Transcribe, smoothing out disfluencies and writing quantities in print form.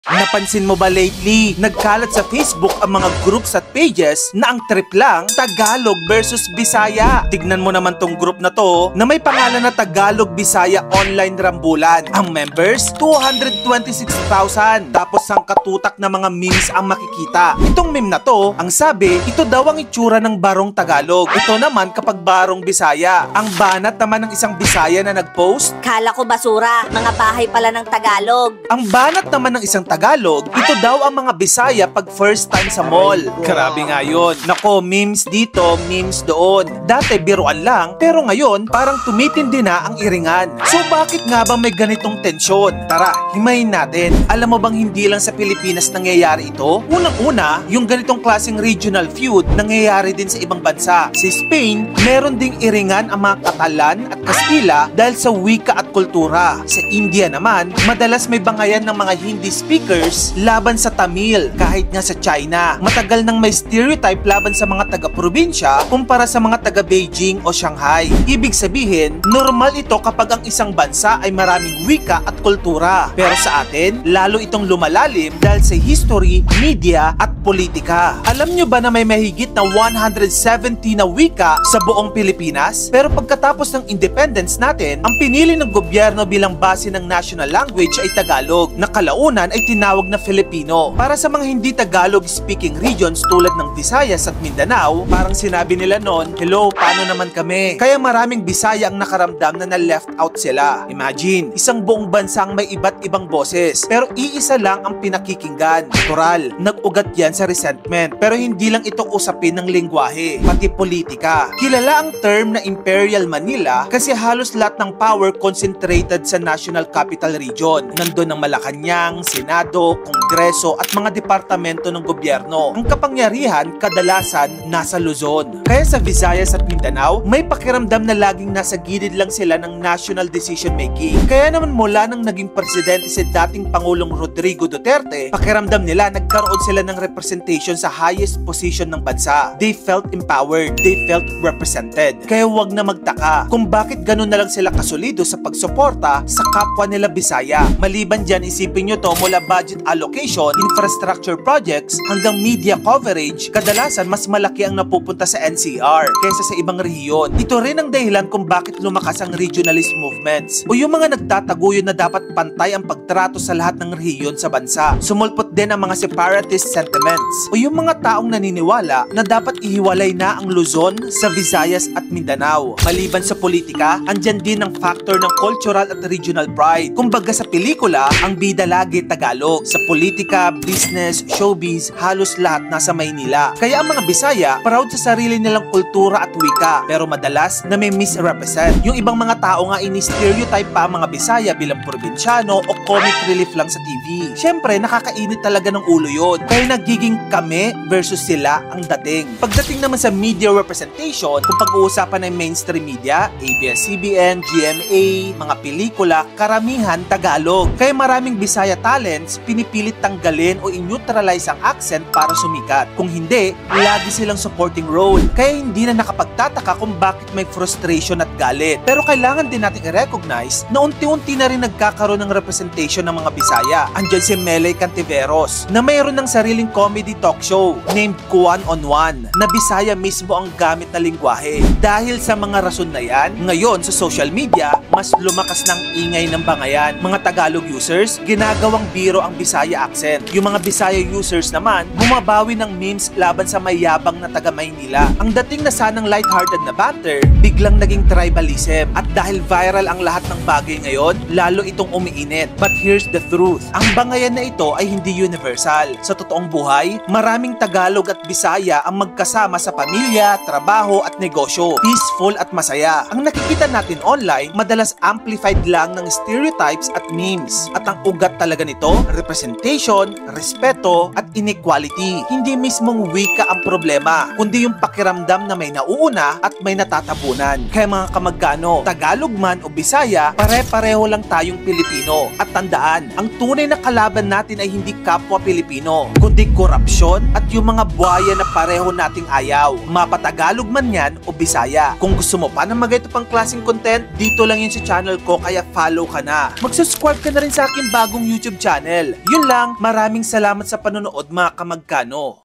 Napansin mo ba lately, nagkalat sa Facebook ang mga groups at pages na ang trip lang Tagalog versus Bisaya. Tignan mo naman tong group na to na may pangalan na Tagalog Bisaya Online Rambulan. Ang members, 226,000. Tapos ang katutak na mga memes ang makikita. Itong meme na to, ang sabi, ito daw ang itsura ng barong Tagalog. Ito naman kapag barong Bisaya. Ang banat naman ng isang Bisaya na nagpost, Kala ko basura, mga bahay pala ng Tagalog. ang banat naman ng isang Tagalog, ito daw ang mga Bisaya pag first time sa mall. Grabe nga yun. Nako, memes dito, memes doon. Dati biruan lang, pero ngayon parang tumitindi na ang iringan. So bakit nga ba may ganitong tensyon? Tara, himayin natin. Alam mo bang hindi lang sa Pilipinas nangyayari ito? Unang-una, yung ganitong klaseng regional feud nangyayari din sa ibang bansa. Sa Spain, meron ding iringan ang mga Catalan at Kastila dahil sa wika at kultura. Sa India naman, madalas may bangayan ng mga Hindi speakers laban sa Tamil. Kahit nga sa China, matagal nang may stereotype laban sa mga taga-probinsya kumpara sa mga taga-Beijing o Shanghai. Ibig sabihin, normal ito kapag ang isang bansa ay maraming wika at kultura. Pero sa atin, lalo itong lumalalim dahil sa history, media at politika. Alam nyo ba na may mahigit na 170 na wika sa buong Pilipinas? Pero pagkatapos ng independence natin, ang pinili ng gobyerno bilang base ng national language ay Tagalog, na kalaunan ay tinawag na Filipino. Para sa mga hindi Tagalog speaking regions tulad ng Visayas at Mindanao, parang sinabi nila noon, hello, paano naman kami? Kaya maraming Bisaya ang nakaramdam na na-left out sila. Imagine, isang buong bansang may iba't ibang boses, pero iisa lang ang pinakikinggan. Natural, nag-ugat yan sa resentment. Pero hindi lang ito usapin ng lengguwahe, pati politika. Kilala ang term na Imperial Manila kasi halos lahat ng power concentrated sa National Capital Region. Nandun ang Malacanang, Senado, Kongreso at mga departamento ng gobyerno. Ang kapangyarihan kadalasan nasa Luzon. Kaya sa Visayas at Mindanao, may pakiramdam na laging nasa gilid lang sila ng national decision making. Kaya naman mula nang naging presidente si dating Pangulong Rodrigo Duterte, pakiramdam nila nagkaroon sila ng representation sa highest position ng bansa. They felt empowered, they felt represented. Kaya wag na magtaka kung bakit ganun na lang sila kasolido sa pagsuporta sa kapwa nila Bisaya. Maliban dyan, isipin nyo to, mula budget allocation, infrastructure projects, hanggang media coverage, kadalasan mas malaki ang napupunta sa NCR kaysa sa ibang rehiyon. Ito rin ang dahilan kung bakit lumakas ang regionalist movements o yung mga nagtataguyod na dapat pantay ang pagtrato sa lahat ng rehiyon sa bansa. Sumulpot din ang mga separatist sentiments o yung mga taong naniniwala na dapat ihiwalay na ang Luzon sa Visayas at Mindanao. Maliban sa politika, andyan din ang factor ng cultural at regional pride. Kumbaga sa pelikula, ang bida lagi Tagalog. Sa politika, business, showbiz, halos lahat nasa Maynila. Kaya ang mga Bisaya, proud sa sarili nilang kultura at wika, pero madalas na may misrepresent. Yung ibang mga tao nga ini-stereotype pa ang mga Bisaya bilang probinsyano o comic relief lang sa TV. Siyempre, nakakainit talaga ng ulo yun. Kaya nagiging kami versus sila ang dating. Pagdating naman sa media representation, kung pag-uusapan ng mainstream media, ABS-CBN, GMA, mga pelikula, karamihan Tagalog. Kaya maraming Bisaya talents pinipilit tanggalin o i-neutralize ang accent para sumikat. Kung hindi, lagi silang supporting role. Kaya hindi na nakapagtataka kung bakit may frustration at galit. Pero kailangan din natin i-recognize na unti-unti na rin nagkakaroon ng representation ng mga Bisaya. Andyan si Melay Cantiveros na mayroon ng sariling comedy talk show named Kuwan on One na Bisaya mismo ang gamit na lingwahe. Dahil sa mga rason na yan, ngayon sa social media, mas lumakas ng ingay ng bangayan. Mga Tagalog users, ginagawang biro ang Bisaya accent. Yung mga Bisaya users naman, bumabawi ng memes laban sa mayabang na taga Maynila. Ang dating na sanang lighthearted na banter, biglang naging tribalism. At dahil viral ang lahat ng bagay ngayon, lalo itong umiinit. But here's the truth, ang bangayan na ito ay hindi universal. Sa totoong buhay, maraming Tagalog at Bisaya ang magkasama sa pamilya, trabaho at negosyo. Peaceful at masaya. Ang nakikita natin online, madalas amplified lang ng stereotypes at memes. At ang ugat talaga nito, representation, respeto at inequality. Hindi mismong wika ang problema, kundi yung pakiramdam na may nauuna at may natatabunan. Kaya mga kamagkano, Tagalog man o Bisaya, pare-pareho lang tayong Pilipino. At tandaan, ang tunay na kalaban natin ay hindi kapwa Pilipino, kundi korupsyon at yung mga buhaya na pareho nating ayaw. Mapatagalog man yan o Bisaya. Kung gusto mo pa na magayto pang klaseng content, dito lang yun sa channel ko, kaya follow ka na. Mag-subscribe ka na rin sa aking bagong YouTube channel. channel. Yun lang, maraming salamat sa panonood mga kamagkano.